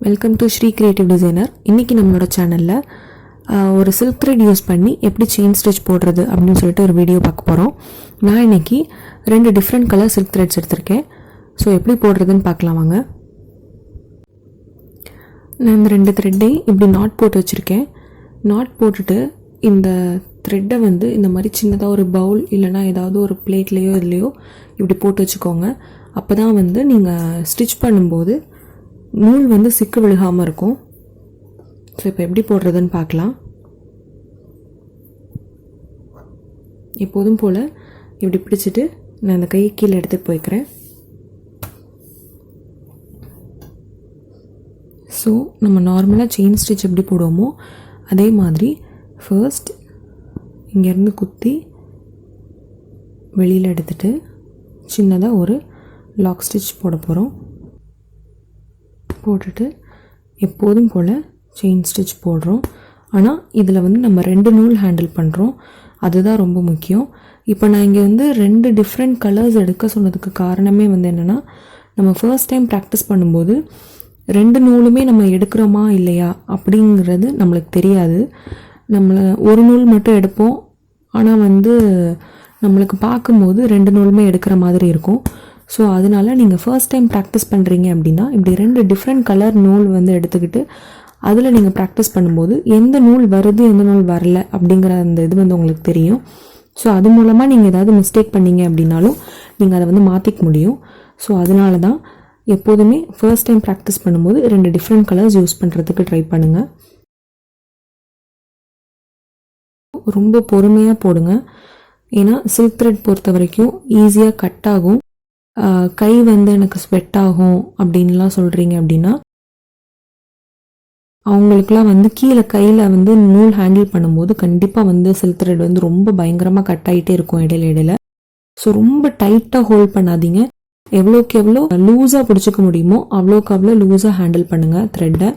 Welcome to Shri creative designer. இன்றைக்கி நம்மளோட சேனலில் ஒரு சில்க் த்ரெட் யூஸ் பண்ணி எப்படி செயின் ஸ்டிச் போடுறது அப்படின்னு சொல்லிட்டு ஒரு வீடியோ பார்க்க போகிறோம். நான் இன்றைக்கி 2 டிஃப்ரெண்ட் கலர் சில்க் த்ரெட்ஸ் எடுத்திருக்கேன். ஸோ எப்படி போடுறதுன்னு பார்க்கலாம் வாங்க. நான் இந்த 2 த்ரெட்டையும் இப்படி நாட் போட்டு வச்சுருக்கேன். நாட் போட்டுட்டு இந்த த்ரெட்டை இந்த மாதிரி சின்னதாக ஒரு பவுல் இல்லைனா ஏதாவது ஒரு பிளேட்லேயோ இதுலேயோ இப்படி போட்டு வச்சுக்கோங்க. அப்போ தான் நீங்கள் ஸ்டிச் பண்ணும்போது நூல் சிக்கு விழுகாமல் இருக்கும். ஸோ இப்போ எப்படி போடுறதுன்னு பார்க்கலாம். எப்போதும் போல் இப்படி பிடிச்சிட்டு நான் இந்த கையை கீழே எடுத்துகிட்டு போய்க்கிறேன். ஸோ நம்ம நார்மலாக செயின் ஸ்டிச் எப்படி போடுவோமோ அதே மாதிரி ஃபர்ஸ்ட் இங்கேருந்து குத்தி வெளியில் எடுத்துகிட்டு சின்னதாக ஒரு லாக் ஸ்டிச் போட போகிறோம். போட்டுட்டு எப்போதும் போல் செயின் ஸ்டிச் போடுறோம். ஆனால் இதில் நம்ம 2 நூல் ஹேண்டில் பண்ணுறோம், அதுதான் ரொம்ப முக்கியம். இப்போ நான் இங்கே 2 டிஃப்ரெண்ட் கலர்ஸ் எடுக்க சொன்னதுக்கு காரணமே என்னென்னா, நம்ம ஃபர்ஸ்ட் டைம் ப்ராக்டிஸ் பண்ணும்போது 2 நூலுமே நம்ம எடுக்கிறோமா இல்லையா அப்படிங்கிறது நம்மளுக்கு தெரியாது. நம்மளை ஒரு நூல் மட்டும் எடுப்போம், ஆனால் நம்மளுக்கு பார்க்கும்போது 2 நூலுமே எடுக்கிற மாதிரி இருக்கும். ஸோ அதனால் நீங்கள் ஃபர்ஸ்ட் டைம் ப்ராக்டிஸ் பண்ணுறீங்க அப்படின்னா இப்படி 2 டிஃப்ரெண்ட் கலர் நூல் எடுத்துக்கிட்டு அதில் நீங்கள் ப்ராக்டிஸ் பண்ணும்போது எந்த நூல் வருது எந்த நூல் வரல அப்படிங்கிற அந்த இது உங்களுக்கு தெரியும். ஸோ அது மூலமாக நீங்கள் ஏதாவது மிஸ்டேக் பண்ணீங்க அப்படின்னாலும் நீங்கள் அதை மாற்றிக்க முடியும். ஸோ அதனால தான் எப்போதுமே ஃபர்ஸ்ட் டைம் ப்ராக்டிஸ் பண்ணும்போது 2 டிஃப்ரெண்ட் கலர்ஸ் யூஸ் பண்ணுறதுக்கு ட்ரை பண்ணுங்கள். ரொம்ப பொறுமையாக போடுங்க. ஏன்னா சில்க் த்ரெட் பொறுத்த வரைக்கும் ஈஸியாக கட் ஆகும். கை எனக்கு ஸ்வெட் ஆகும் அப்படின்லாம் சொல்கிறீங்க அப்படின்னா அவங்களுக்குலாம் கீழே கையில் நூல் ஹேண்டில் பண்ணும்போது கண்டிப்பாக சில்க் த்ரெட் ரொம்ப பயங்கரமாக கட் ஆகிட்டே இருக்கும் இடையில. ஸோ ரொம்ப டைட்டாக ஹோல்ட் பண்ணாதீங்க. எவ்வளோக்கு எவ்வளோ லூஸாக பிடிச்சிக்க முடியுமோ அவ்வளோக்கு அவ்வளோ லூஸாக ஹேண்டில் பண்ணுங்கள் த்ரெட்டை.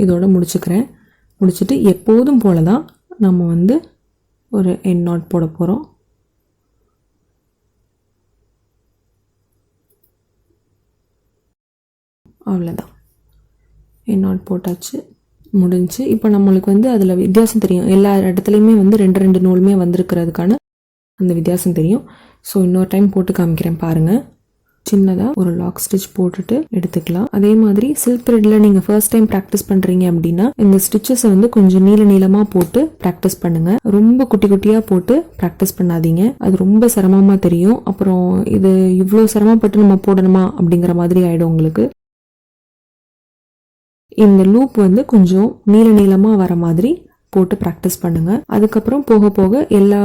இதோட முடிச்சுக்கிறேன். முடிச்சுட்டு எப்போதும் போல தான் நம்ம ஒரு எண்ட் நாட் போட போகிறோம். அவ்வளோதான், எண்ட் நாட் போட்டாச்சு, முடிஞ்சு. இப்போ நம்மளுக்கு அதில் வித்தியாசம் தெரியும். எல்லா இடத்துலையுமே 2 நூலுமே வந்திருக்கிறதுக்கான அந்த வித்தியாசம் தெரியும். ஸோ இன்னொரு டைம் போட்டு காமிக்கிறேன் பாருங்கள். சின்னதாக ஒரு லாக் ஸ்டிச் போட்டுட்டு எடுத்துக்கலாம். அதே மாதிரி சில்க் த்ரெட்டில் நீங்கள் ஃபர்ஸ்ட் டைம் ப்ராக்டிஸ் பண்ணுறீங்க அப்படின்னா இந்த ஸ்டிச்சஸை கொஞ்சம் நீளமாக போட்டு ப்ராக்டிஸ் பண்ணுங்கள். ரொம்ப குட்டி குட்டியாக போட்டு ப்ராக்டிஸ் பண்ணாதீங்க, அது ரொம்ப சிரமமாக தெரியும். அப்புறம் இது இவ்வளோ சிரமப்பட்டு நம்ம போடணுமா அப்படிங்கிற மாதிரி ஆகிடும் உங்களுக்கு. இந்த லூப் கொஞ்சம் நீளமாக வர மாதிரி போட்டு ப்ராக்டிஸ் பண்ணுங்கள். அதுக்கப்புறம் போக போக எல்லா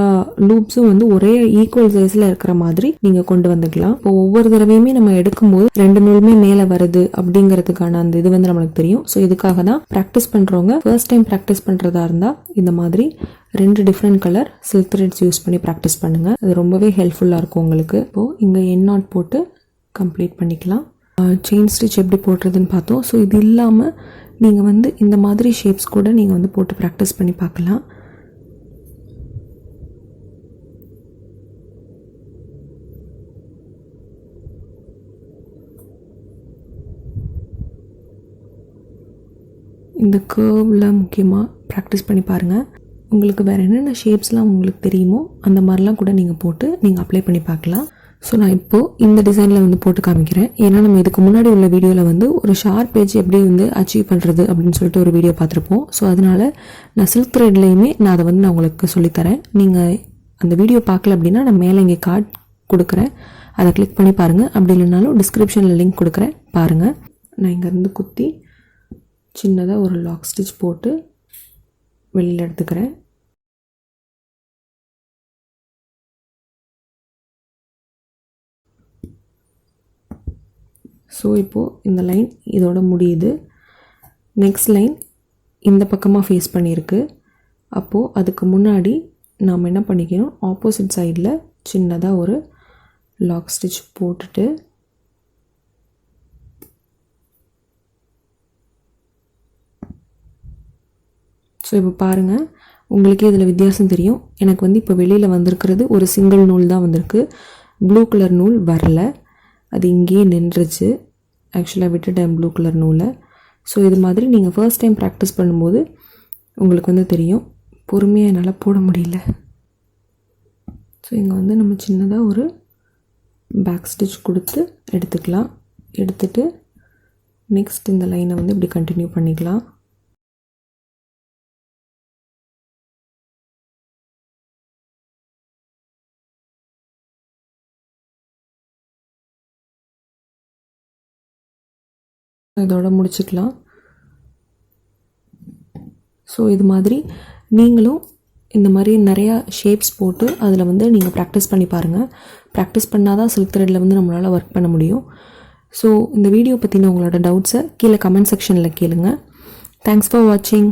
லூப்ஸும் ஒரே ஈக்குவல் சைஸில் இருக்கிற மாதிரி நீங்கள் கொண்டு வந்துக்கலாம். இப்போ ஒவ்வொரு தடவையுமே நம்ம எடுக்கும்போது 2 நூலுமே மேலே வருது அப்படிங்கிறதுக்கான அந்த இது நம்மளுக்கு தெரியும். ஸோ இதுக்காக தான் ப்ராக்டிஸ் பண்ணுறவங்க ஃபர்ஸ்ட் டைம் ப்ராக்டிஸ் பண்ணுறதா இருந்தால் இந்த மாதிரி 2 different colour silk threads use பண்ணி ப்ராக்டிஸ் பண்ணுங்கள். அது ரொம்பவே ஹெல்ப்ஃபுல்லாக இருக்கும் உங்களுக்கு. இப்போது இங்கே எண்ட் நாட் போட்டு கம்ப்ளீட் பண்ணிக்கலாம். செயின் ஸ்டிச் எப்படி போடுறதுன்னு பார்த்தோம். ஸோ இது இல்லாமல் நீங்கள் இந்த மாதிரி ஷேப்ஸ் கூட நீங்கள் போட்டு ப்ராக்டிஸ் பண்ணி பார்க்கலாம். இந்த கர்வில் முக்கியமாக ப்ராக்டிஸ் பண்ணி பாருங்கள். உங்களுக்கு வேறு என்னென்ன ஷேப்ஸ்லாம் உங்களுக்கு தெரியுமோ அந்த மாதிரிலாம் கூட நீங்கள் போட்டு நீங்கள் அப்ளை பண்ணி பார்க்கலாம். ஸோ நான் இப்போது இந்த டிசைனில் போட்டு காமிக்கிறேன். ஏன்னா நம்ம இதுக்கு முன்னாடி உள்ள வீடியோவில் ஒரு ஷார்ப் பேஜ் எப்படி அச்சீவ் பண்ணுறது அப்படின்னு சொல்லிட்டு ஒரு வீடியோ பார்த்துருப்போம். ஸோ அதனால் நான் சில்க் த்ரெட்லேயுமே நான் அதை நான் உங்களுக்கு சொல்லித்தரேன். நீங்கள் அந்த வீடியோ பார்க்கல அப்படின்னா நான் மேலே இங்கே கார்ட் கொடுக்குறேன், அதை கிளிக் பண்ணி பாருங்கள். அப்படி இல்லைனாலும் டிஸ்கிரிப்ஷனில் லிங்க் கொடுக்குறேன் பாருங்கள். நான் இங்கேருந்து குத்தி சின்னதாக ஒரு லாக் ஸ்டிச் போட்டு வெளியில் எடுத்துக்கிறேன். ஸோ இப்போது இந்த லைன் இதோட முடியுது. நெக்ஸ்ட் லைன் இந்த பக்கமாக ஃபேஸ் பண்ணியிருக்கு. அப்போது அதுக்கு முன்னாடி நாம் என்ன பண்ணிக்கணும், ஆப்போசிட் சைடில் சின்னதாக ஒரு லாக் ஸ்டிச் போட்டுட்டு ஸோ இப்போ பாருங்கள், உங்களுக்கே இதில் வித்தியாசம் தெரியும். எனக்கு இப்போ வெளியில் வந்திருக்கிறது ஒரு சிங்கிள் நூல் தான் வந்திருக்கு, ப்ளூ கலர் நூல் வரல. அது இங்கேயே நின்றுச்சு. ஆக்சுவலாக விட்டுட்டேன் ப்ளூ கலர் நூலை. ஸோ இது மாதிரி நீங்கள் ஃபர்ஸ்ட் டைம் ப்ராக்டிஸ் பண்ணும்போது உங்களுக்கு வந்து தெரியும். பொறுமையாக என்னால் போட முடியல. ஸோ இங்கே வந்து நம்ம சின்னதாக ஒரு பேக் ஸ்டிச் கொடுத்து எடுத்துக்கலாம். எடுத்துட்டு நெக்ஸ்ட் இந்த லைனை வந்து இப்படி கண்டினியூ பண்ணிக்கலாம். இதோட முடிச்சுக்கலாம். ஸோ இது மாதிரி நீங்களும் இந்த மாதிரி நிறையா ஷேப்ஸ் போட்டு அதில் வந்து நீங்கள் ப்ராக்டிஸ் பண்ணி பாருங்கள். ப்ராக்டிஸ் பண்ணால் தான் சில்க் த்ரெட்டில் வந்து நம்மளால் ஒர்க் பண்ண முடியும். ஸோ இந்த வீடியோ பற்றின உங்களோட டவுட்ஸை கீழே கமெண்ட் செக்ஷனில் கேளுங்க. தேங்க்ஸ் ஃபார் வாட்சிங்.